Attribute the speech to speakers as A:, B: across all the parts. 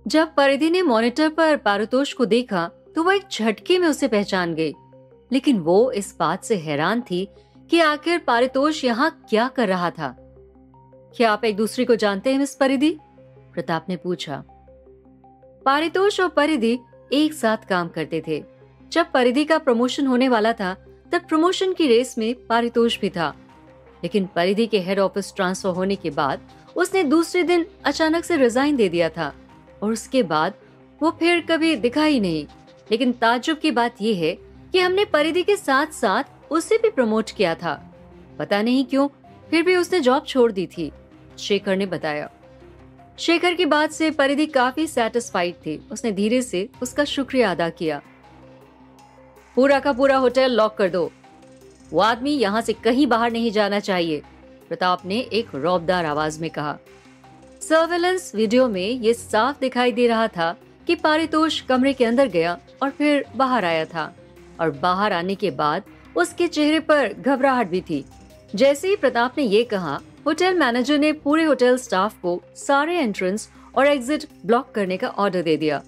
A: जब परिधि ने मॉनिटर पर पारितोष को देखा तो वो एक झटके में उसे पहचान गई, लेकिन वो इस बात से हैरान थी कि आखिर पारितोष यहाँ क्या कर रहा था। क्या आप एक दूसरे को जानते हैं मिस परिधि? प्रताप ने पूछा। पारितोष और परिधि एक साथ काम करते थे। जब परिधि का प्रमोशन होने वाला था तब प्रमोशन की रेस में पारितोष भी था, लेकिन परिधि के हेड ऑफिस ट्रांसफर होने के बाद उसने दूसरे दिन अचानक से रिजाइन दे दिया था और उसके बाद वो फिर कभी दिखा ही नहीं। लेकिन ताज्जुब की बात यह है कि हमने परिधि के साथ साथ उसे भी प्रमोट किया था। पता नहीं क्यों, फिर भी उसने जॉब छोड़ दी थी, शेखर ने बताया। शेखर की बात से परिधि काफी सेटिस्फाइड थी। उसने धीरे से उसका शुक्रिया अदा किया। पूरा का पूरा होटल लॉक कर दो, वो आदमी यहाँ से कहीं बाहर नहीं जाना चाहिए, प्रताप ने एक रौबदार आवाज में कहा। सर्वेलेंस वीडियो में ये साफ दिखाई दे रहा था कि पारितोष कमरे के अंदर गया और फिर बाहर आया था, और बाहर आने के बाद उसके चेहरे पर घबराहट भी थी। जैसे ही प्रताप ने ये कहा, होटल मैनेजर ने पूरे होटल स्टाफ को सारे एंट्रेंस और एग्जिट ब्लॉक करने का ऑर्डर दे दिया।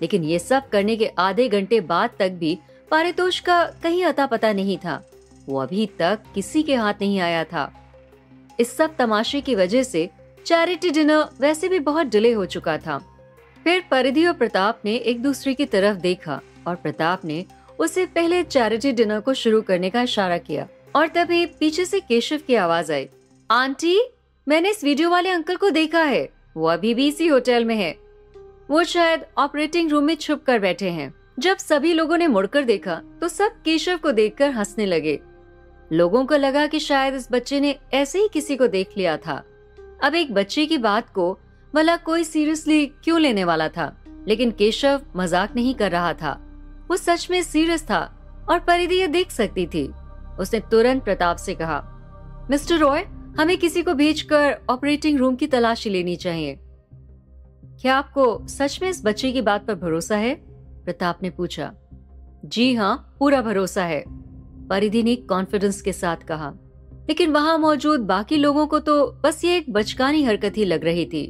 A: लेकिन ये सब करने के आधे घंटे बाद तक भी पारितोष का कहीं अता पता नहीं था। वो अभी तक किसी के हाथ नहीं आया था। इस सब तमाशे की वजह से चैरिटी डिनर वैसे भी बहुत डिले हो चुका था। फिर परिधि और प्रताप ने एक दूसरे की तरफ देखा और प्रताप ने उसे पहले चैरिटी डिनर को शुरू करने का इशारा किया, और तभी पीछे से केशव की आवाज आई। आंटी, मैंने इस वीडियो वाले अंकल को देखा है, वो अभी भी इसी होटल में है। वो शायद ऑपरेटिंग रूम में छुप कर बैठे हैं। जब सभी लोगों ने मुड़कर देखा तो सब केशव को देखकर हंसने लगे। लोगों को लगा कि शायद इस बच्चे ने ऐसे ही किसी को देख लिया था। अब एक बच्चे की बात को भला कोई सीरियसली क्यों लेने वाला था? लेकिन केशव मजाक नहीं कर रहा था, वो सच में सीरियस था और परिधि ये देख सकती थी। उसने तुरंत प्रताप से कहा, मिस्टर रॉय, हमें किसी को भेजकर ऑपरेटिंग रूम की तलाशी लेनी चाहिए। क्या आपको सच में इस बच्चे की बात पर भरोसा है? प्रताप ने पूछा। जी हाँ, पूरा भरोसा है, परिधि ने कॉन्फिडेंस के साथ कहा। लेकिन वहां मौजूद बाकी लोगों को तो बस ये एक बचकानी हरकत ही लग रही थी।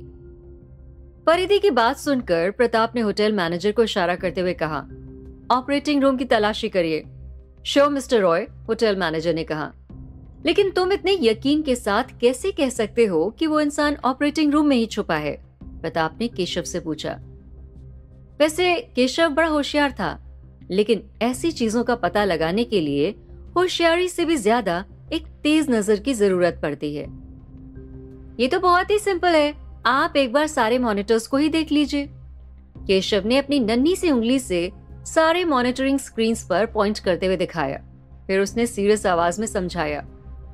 A: परिधि की बात सुनकर प्रताप ने होटल मैनेजर को इशारा करते हुए कहा, ऑपरेटिंग रूम की तलाशी करिए। Sure mister Roy, hotel manager ने कहा। लेकिन तुम इतने यकीन के साथ कैसे कह सकते हो कि वो इंसान ऑपरेटिंग रूम में ही छुपा है? प्रताप ने केशव से पूछा। वैसे केशव बड़ा होशियार था, लेकिन ऐसी चीजों का पता लगाने के लिए होशियारी से भी ज्यादा एक तेज नजर की जरूरत पड़ती है। ये तो बहुत ही सिंपल है, आप एक बार सारे मॉनिटर्स को ही देख लीजिए। केशव ने अपनी नन्ही सी उंगली से सारे मॉनिटरिंग स्क्रीन्स पर पॉइंट करते हुए दिखाया। फिर उसने सीरियस आवाज में समझाया,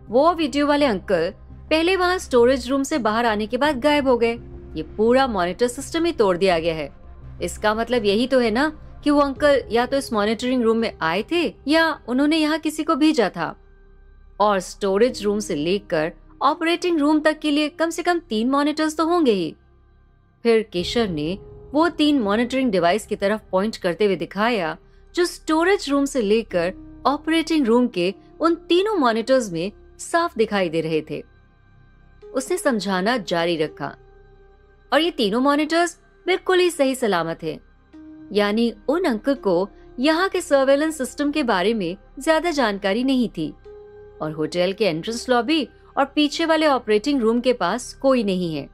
A: वो वीडियो वाले अंकल पहले वहां स्टोरेज रूम से बाहर आने के बाद गायब हो गए। ये पूरा मॉनिटर सिस्टम ही तोड़ दिया गया है। इसका मतलब यही तो है ना कि वो अंकल या तो इस मॉनिटरिंग रूम में आए थे या उन्होंने यहाँ किसी को भेजा था। और स्टोरेज रूम से लेकर ऑपरेटिंग रूम तक के लिए कम से कम 3 मॉनिटर्स तो होंगे ही। फिर केशव ने वो 3 मॉनिटरिंग डिवाइस की तरफ पॉइंट करते हुए दिखाया जो स्टोरेज रूम से लेकर ऑपरेटिंग रूम के उन तीनों मॉनिटर्स में साफ दिखाई दे रहे थे। उसने समझाना जारी रखा, और ये तीनों मॉनिटर्स बिल्कुल ही सही सलामत है। यानी उन अंकल को यहाँ के सर्वेलेंस सिस्टम के बारे में ज्यादा जानकारी नहीं थी, और होटल के एंट्रेंस लॉबी और पीछे वाले ऑपरेटिंग रूम के पास कोई नहीं है।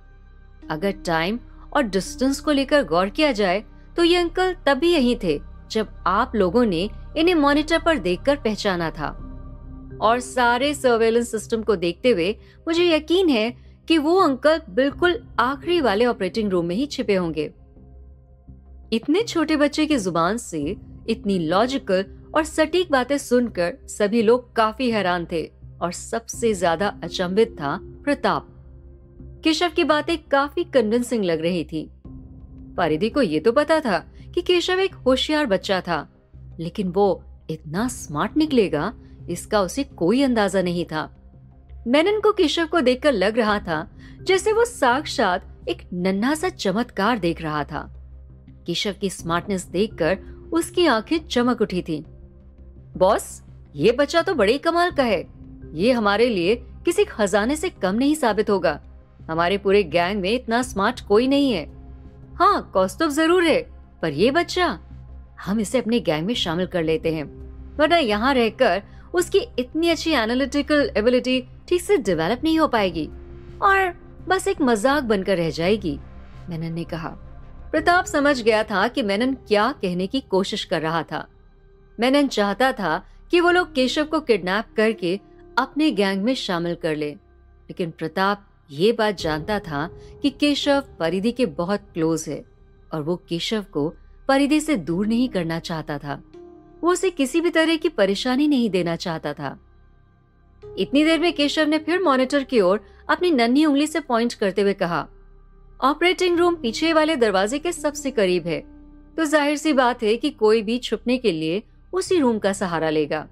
A: अगर टाइम और डिस्टेंस को लेकर गौर किया जाए तो ये अंकल तभी यहीं थे जब आप लोगों ने इन्हें मॉनिटर पर देखकर पहचाना था। और सारे सर्वेलेंस सिस्टम को देखते हुए मुझे यकीन है कि वो अंकल बिल्कुल आखिरी वाले ऑपरेटिंग रूम में ही छिपे होंगे। इतने छोटे बच्चे की जुबान से इतनी लॉजिकल और सटीक बातें सुनकर सभी लोग काफी हैरान थे, और सबसे ज्यादा अचंभित था प्रताप। केशव की बातें काफी कन्विंसिंग लग रही थी। परिधि को ये तो पता था कि केशव एक होशियार बच्चा था, लेकिन वो इतना स्मार्ट निकलेगा इसका उसे कोई अंदाजा नहीं था। मेनन को केशव को देखकर लग रहा था जैसे वो साक्षात एक नन्हा सा चमत्कार देख रहा था। केशव की स्मार्टनेस देखकर उसकी आंखें चमक उठी थी। बॉस, ये बच्चा तो बड़े कमाल का है। ये हमारे लिए किसी खजाने से कम नहीं साबित होगा। हमारे पूरे गैंग में इतना स्मार्ट कोई नहीं है। हाँ, कौस्तुभ जरूर है, पर ये बच्चा, हम इसे अपने गैंग में शामिल कर लेते हैं, वरना यहाँ रहकर उसकी इतनी अच्छी एनालिटिकल एबिलिटी ठीक से डेवलप नहीं हो पाएगी और बस एक मजाक बनकर रह जाएगी, मेनन ने कहा। प्रताप समझ गया था कि मेनन क्या कहने की कोशिश कर रहा था। मेनन चाहता था कि वो लोग केशव को किडनैप करके अपने गैंग में शामिल कर ले, लेकिन प्रताप ये बात जानता था कि केशव परिधि के बहुत क्लोज है और वो केशव को परिधि से दूर नहीं करना चाहता था। वो उसे किसी भी तरह की परेशानी नहीं देना चाहता था। इतनी देर में केशव ने फिर मॉनिटर की ओर अपनी नन्ही उंगली से पॉइंट करते हुए कहा, ऑपरेटिंग रूम पीछे वाले दरवाजे के सबसे करीब है, तो जाहिर सी बात है कि कोई भी छुपने के लिए उसी रूम का सहारा लेगा।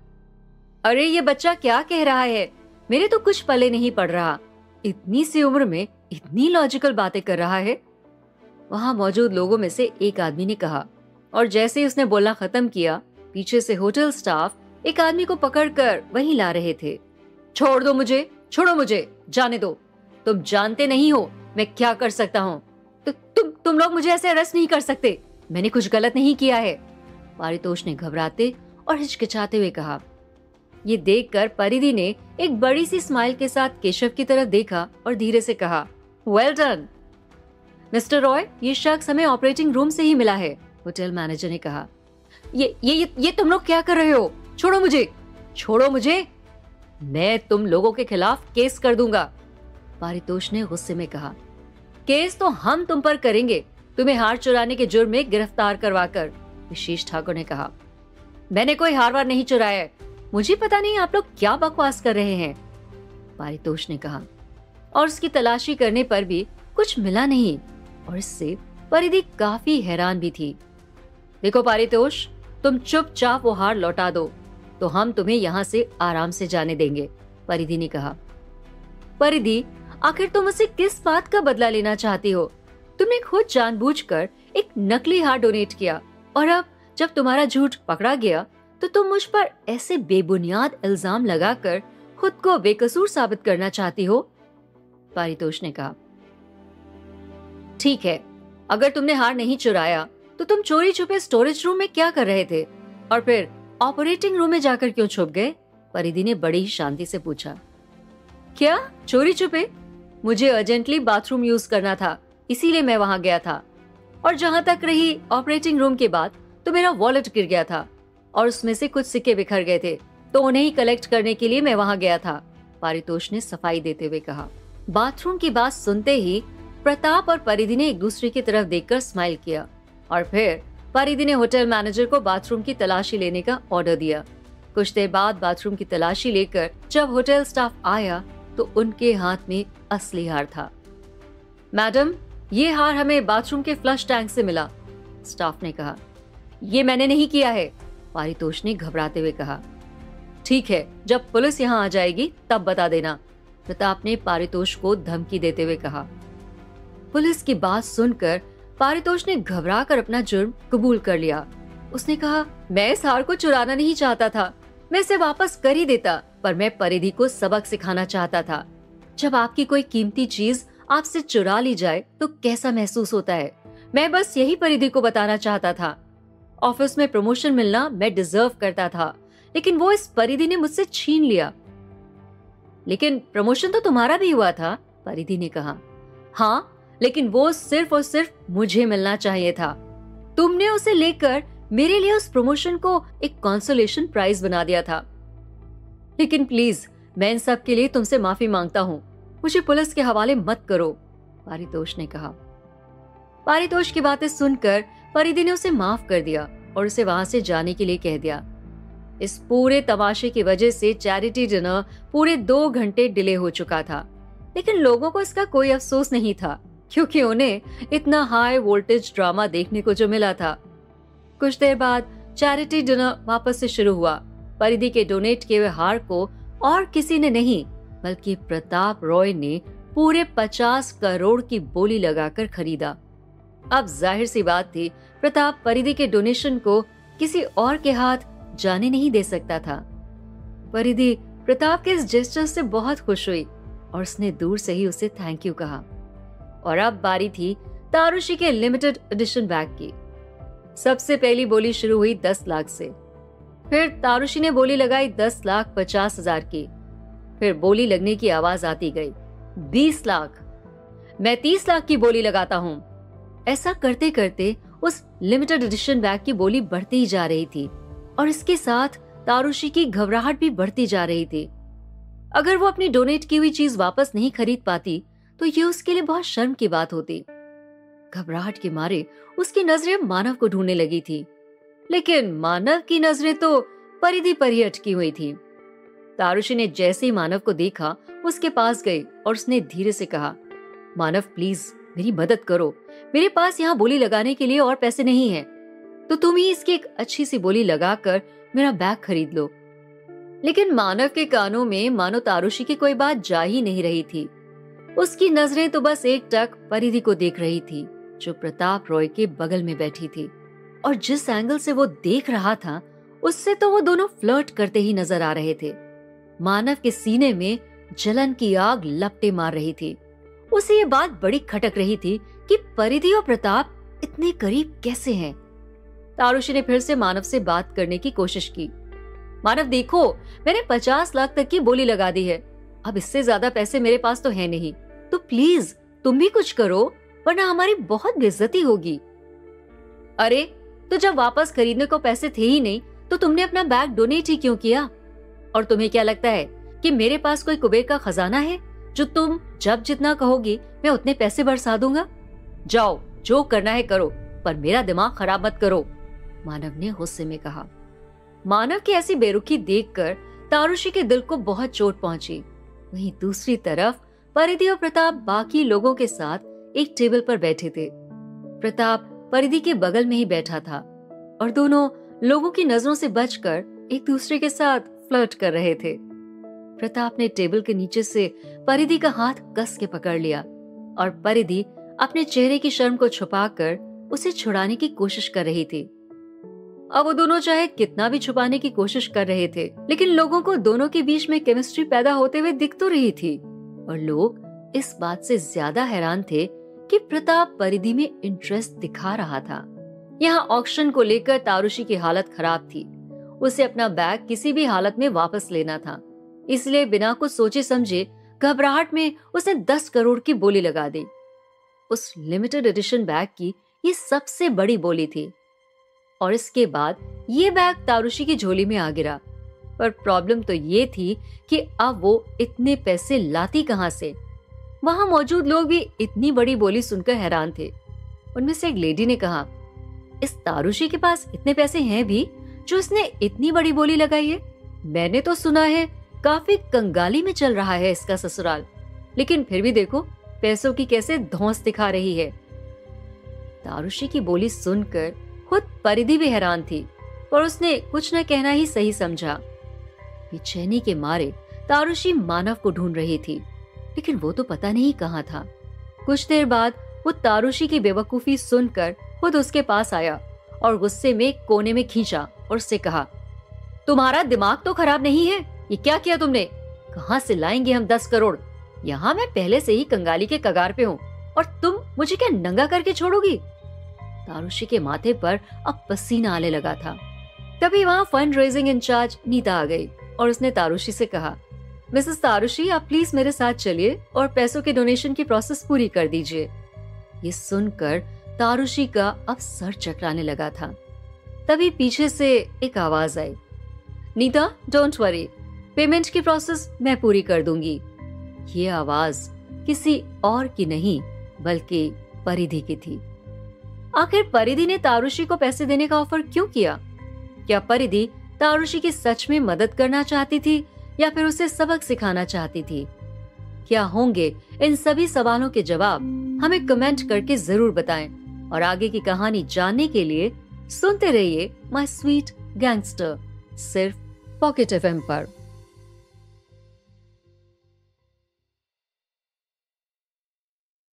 A: अरे ये बच्चा क्या कह रहा है, मेरे तो कुछ पले नहीं पड़ रहा, इतनी सी उम्र में इतनी लॉजिकल बातें कर रहा है, वहां मौजूद लोगों में से एक आदमी ने कहा। और जैसे ही उसने बोलना खत्म किया, पीछे से होटल स्टाफ एक आदमी को पकड़कर वहीं ला रहे थे। छोड़ दो मुझे, छोड़ो मुझे, जाने दो, तुम जानते नहीं हो मैं क्या कर सकता हूँ। तो तुम लोग मुझे ऐसे अरेस्ट नहीं कर सकते, मैंने कुछ गलत नहीं किया है, पारितोष ने घबराते और हिचकिचाते हुए कहा। ये देखकर परिधि ने एक बड़ी सी स्माइल के साथ केशव की तरफ देखा और धीरे से कहा, वेल डन मिस्टर रॉय, ये शख्स हमें ऑपरेटिंग रूम से ही मिला है, होटल मैनेजर ने कहा। ये तुम लोग क्या कर रहे हो, छोड़ो मुझे, छोड़ो मुझे, मैं तुम लोगों के खिलाफ केस कर दूंगा, पारितोष ने गुस्से में कहा। केस तो हम तुम पर करेंगे, तुम्हें हार चुराने के जुर्म में गिरफ्तार करवाकर, विशेष ठाकुर ने कहा। मैंने कोई हार वार नहीं चुराया है, मुझे पता नहीं आप लोग क्या बकवास कर रहे हैं, पारितोष ने कहा। और उसकी तलाशी करने पर भी कुछ मिला नहीं और इससे परिधि काफी हैरान भी थी। देखो पारितोष, तुम चुपचाप वो हार लौटा दो तो हम तुम्हें यहाँ से आराम से जाने देंगे, परिधि ने कहा। परिधि, आखिर तुम मुझसे किस बात का बदला लेना चाहती हो? तुमने खुद जानबूझकर एक नकली हार डोनेट किया और अब जब तुम्हारा झूठ पकड़ा गया तो तुम मुझ पर ऐसे बेबुनियाद इल्जाम लगाकर खुद को बेकसूर साबित करना चाहती हो, पारितोष ने कहा। ठीक है, अगर तुमने हार नहीं चुराया तो तुम चोरी छुपे स्टोरेज रूम में क्या कर रहे थे और फिर ऑपरेटिंग रूम में जाकर क्यों छुप गए? परिधि ने बड़ी ही शांति से पूछा। क्या चोरी छुपे? मुझे अर्जेंटली बाथरूम यूज करना था, इसीलिए मैं वहां गया था। और जहां तक रही ऑपरेटिंग रूम की बात, तो मेरा वॉलेट गिर गया था और उसमें से कुछ सिक्के बिखर गए थे, तो उन्हें ही कलेक्ट करने के लिए मैं वहां गया था, पारितोष ने सफाई देते हुए कहा। बाथरूम की बात सुनते ही प्रताप और परिधि ने एक दूसरे की तरफ देखकर स्माइल किया और फिर परिधि ने होटल मैनेजर को बाथरूम की तलाशी लेने का ऑर्डर दिया। कुछ देर बाद बाथरूम की तलाशी लेकर जब होटल स्टाफ आया तो उनके हाथ में असली हार था। मैडम, ये हार हमें बाथरूम के फ्लश टैंक से मिला, स्टाफ ने कहा। ये मैंने नहीं किया है, पारितोष ने घबराते हुए कहा। ठीक है, जब पुलिस यहाँ आ जाएगी तब बता देना, प्रताप ने पारितोष को धमकी देते हुए कहा। पुलिस की बात सुनकर पारितोष ने घबराकर अपना जुर्म कबूल कर लिया। उसने कहा, मैं इस हार को चुराना नहीं चाहता था, मैं इसे वापस कर ही देता, पर मैं परिधि को सबक सिखाना चाहता था। जब आपकी कोई कीमती चीज आपसे चुरा ली जाए तो कैसा महसूस होता है, मैं बस यही परिधि को बताना चाहता था। ऑफिस में प्रमोशन मिलना मैं डिजर्व करता था, लेकिन वो इस परिधि ने मुझसे छीन लिया। लेकिन प्रमोशन तो तुम्हारा भी हुआ था, परिधि ने कहा। हाँ, लेकिन वो सिर्फ और सिर्फ मुझे मिलना चाहिए था। तुमने उसे लेकर मेरे लिए उस प्रमोशन को एक कंसोलेशन प्राइज बना दिया था। लेकिन प्लीज, मैं इन सब के लिए तुमसे माफी मांगता हूँ, मुझे पुलिस के हवाले मत करो, पारितोष ने कहा। पारितोष की बातें सुनकर परिधि ने उसे माफ कर दिया और उसे वहां से जाने के लिए कह दिया। इस पूरे तमाशे की वजह से चैरिटी डिनर पूरे 2 घंटे डिले हो चुका था, लेकिन लोगों को इसका कोई अफसोस नहीं था क्योंकि उन्हें इतना हाई वोल्टेज ड्रामा देखने को जो मिला था। कुछ देर बाद चैरिटी डिनर वापस से शुरू हुआ। परिधि के डोनेट किए हुए हार को और किसी ने नहीं बल्कि प्रताप रॉय ने पूरे 50 करोड़ की बोली लगाकर खरीदा। अब जाहिर सी बात थी, प्रताप परिधि के डोनेशन को किसी और के हाथ जाने नहीं दे सकता था। परिधि प्रताप के इस जेस्चर से बहुत खुश हुई और उसने दूर से ही उसे थैंक यू कहा। और अब बारी थी तारुशी के लिमिटेड एडिशन बैग की। सबसे पहली बोली शुरू हुई 10 लाख से, फिर तारुशी ने बोली लगाई 10,50,000 की। फिर बोली लगने की आवाज आती गई, 20 लाख, मैं 30 लाख की बोली लगाता हूं। ऐसा करते करते उस लिमिटेड एडिशन बैग की बोली बढ़ती ही जा रही थी और इसके साथ तारुशी की घबराहट भी बढ़ती जा रही थी। अगर वो अपनी डोनेट की हुई चीज वापस नहीं खरीद पाती तो ये उसके लिए बहुत शर्म की बात होती। घबराहट के मारे उसकी नजरें मानव को ढूंढने लगी थी, लेकिन मानव की नजरें तो परिधि पर ही अटकी हुई थी। तारुशी ने जैसे ही मानव को देखा उसके पास गई और उसने धीरे से कहा, मानव प्लीज मेरी मदद करो, मेरे पास यहाँ बोली लगाने के लिए और पैसे नहीं हैं, तो तुम ही इसकी एक अच्छी सी बोली लगाकर मेरा बैग खरीद लो। लेकिन मानव के कानों में मानो तारुशी की कोई बात जा ही नहीं रही थी। उसकी नजरें तो बस एकटक परिधि को देख रही थी, जो प्रताप रॉय के बगल में बैठी थी, और जिस एंगल से वो देख रहा था उससे तो वो दोनों फ्लर्ट करते ही नजर आ रहे थे। मानव के सीने में जलन की आग लपटे मार रही थी। उसे ये बात बड़ी खटक रही थी कि परिधि और प्रताप इतने करीब कैसे हैं। तारुशी ने फिर से मानव से बात करने की कोशिश की। मानव देखो, मैंने 50 लाख तक की बोली लगा दी है, अब इससे ज्यादा पैसे मेरे पास तो है नहीं, तो प्लीज तुम भी कुछ करो वरना हमारी बहुत बेइज्जती होगी। अरे तो जब वापस खरीदने को पैसे थे ही नहीं तो तुमने अपना बैग डोनेट ही क्यों किया? और तुम्हें क्या लगता है कि मेरे पास कोई कुबेर का खजाना है जो तुम जब जितना कहोगे मैं उतने पैसे बरसा दूंगा? जाओ जो करना है करो, पर मेरा दिमाग खराब मत करो, मानव ने गुस्से में कहा। मानव की ऐसी बेरुखी देखकर तारुशी के दिल को बहुत चोट पहुंची। वहीं दूसरी तरफ परिधि और प्रताप बाकी लोगों के साथ एक टेबल पर बैठे थे। प्रताप परिधि के बगल में ही बैठा था और दोनों लोगों की नजरों से बचकर एक दूसरे के साथ फ्लर्ट कर रहे थे। प्रताप ने टेबल के नीचे से परिधि का हाथ कस के पकड़ लिया और परिधि अपने चेहरे की शर्म को छुपाकर उसे छुड़ाने की कोशिश कर रही थी। अब वो दोनों चाहे कितना भी छुपाने की कोशिश कर रहे थे, लेकिन लोगों को दोनों के बीच में केमिस्ट्री पैदा होते हुए दिख तो रही थी। और लोग इस बात से ज्यादा हैरान थे कि प्रताप परिधि में इंटरेस्ट दिखा रहा था। यहाँ ऑक्शन को लेकर तारुशी की हालत खराब थी। उसे अपना बैग किसी भी हालत में वापस लेना था, इसलिए बिना कुछ सोचे समझे घबराहट में उसने 10 करोड़ की बोली लगा दी। उस लिमिटेड एडिशन बैग की ये सबसे बड़ी बोली थी और इसके बाद ये बैग तारुशी की झोली में आ गिरा। पर प्रॉब्लम तो ये थी कि अब वो इतने पैसे लाती कहां से? वहां मौजूद लोग भी इतनी बड़ी बोली सुनकर हैरान थे। उनमें से एक लेडी ने कहा, इस तारुशी के पास इतने पैसे हैं भी जो इसने इतनी बड़ी बोली लगाई है? मैंने तो सुना है काफी कंगाली में चल रहा है इसका ससुराल, लेकिन फिर भी देखो पैसों की कैसे धौंस दिखा रही है। तारुशी की बोली सुनकर खुद परिधि भी हैरान थी, पर उसने कुछ न कहना ही सही समझा। बेचैनी के मारे तारुशी मानव को ढूंढ रही थी, लेकिन वो तो पता नहीं कहाँ था। कुछ देर बाद वो तारुशी की बेवकूफी सुनकर खुद उसके पास आया और गुस्से में कोने में खींचा और उससे कहा, तुम्हारा दिमाग तो खराब नहीं है? ये क्या किया तुमने? कहाँ से लाएंगे हम 10 करोड़? यहाँ मैं पहले से ही कंगाली के कगार पे हूँ और तुम मुझे क्या नंगा करके छोड़ोगी? तारुशी के माथे पर अब पसीना आने लगा था। तभी वहाँ फंड रेजिंग इंचार्ज नीता आ गई और उसने तारुशी से कहा, मिसेस तारुशी आप प्लीज मेरे साथ चलिए और पैसों के डोनेशन की प्रोसेस पूरी कर दीजिए। ये सुनकर तारुशी का अब सर चकराने लगा था। तभी पीछे से एक आवाज आई, नीता डोंट वरी, पेमेंट की प्रोसेस मैं पूरी कर दूंगी। ये आवाज किसी और की नहीं बल्कि परिधि की थी। आखिर परिधि ने तारुशी को पैसे देने का ऑफर क्यों किया? क्या परिधि तारुशी की सच में मदद करना चाहती थी या फिर उसे सबक सिखाना चाहती थी? क्या होंगे इन सभी सवालों के जवाब? हमें कमेंट करके जरूर बताएं और आगे की कहानी जानने के लिए सुनते रहिए माय स्वीट गैंगस्टर, सिर्फ पॉकेट एफएम पर।